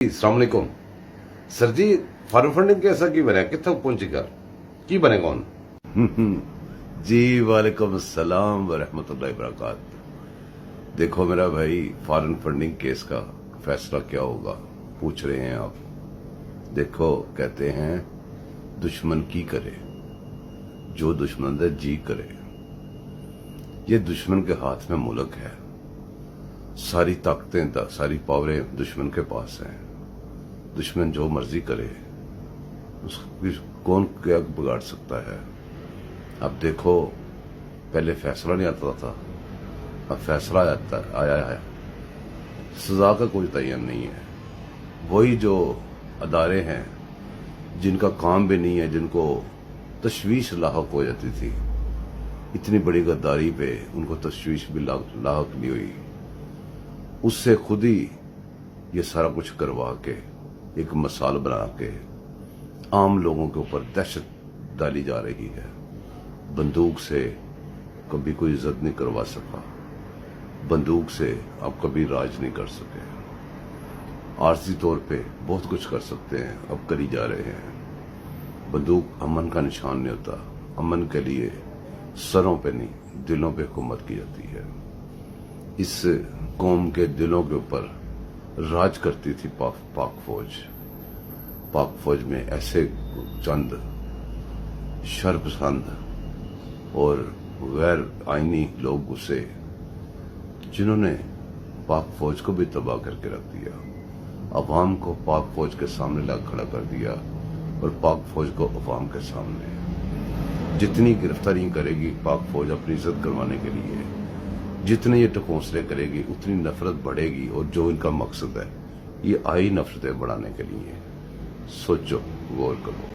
अस्सलाम वालेकुम सर जी foreign funding कैसा की बने कितना पहुंची कर की बने कौन जी वालेकुम अस्सलाम व रहमतुल्लाहि व बरकात। देखो मेरा भाई, फॉरेन फंडिंग केस का फैसला क्या होगा पूछ रहे हैं आप। देखो, कहते हैं दुश्मन की करे जो दुश्मन दे जी करे। ये दुश्मन के हाथ में मुल्क है, सारी ताकतें सारी पावरें दुश्मन के पास हैं। दुश्मन जो मर्जी करे उसकी कौन क्या बिगाड़ सकता है। अब देखो, पहले फैसला नहीं आता था, अब फैसला आया है। सजा का कोई तयन नहीं है। वही जो अदारे हैं जिनका काम भी नहीं है, जिनको तशवीश लाहक हो जाती थी, इतनी बड़ी गद्दारी पे उनको तशवीश भी लाहक नहीं हुई। उससे खुद ही ये सारा कुछ करवा के एक मिसाल बना के आम लोगों के ऊपर दहशत डाली जा रही है। बंदूक से कभी कोई इज्जत नहीं करवा सका, बंदूक से आप कभी राज नहीं कर सके। आरजी तौर पे बहुत कुछ कर सकते हैं, अब करी जा रहे हैं। बंदूक अमन का निशान नहीं होता। अमन के लिए सरों पे नहीं, दिलों पे हुकूमत की जाती है। इस कौम के दिलों के ऊपर राज करती थी पाक फौज। पाक फौज में ऐसे चंद शर्पसंद और गैर आईनी लोग घुसे जिन्होंने पाक फौज को भी तबाह करके रख दिया। अवाम को पाक फौज के सामने ला खड़ा कर दिया और पाक फौज को अवाम के सामने जितनी गिरफ्तारी करेगी पाक फौज अपनी इज्जत करवाने के लिए, जितने ये टकोसले करेगी उतनी नफरत बढ़ेगी। और जो इनका मकसद है, ये आई नफरतें बढ़ाने के लिए। सोचो, गौर करो।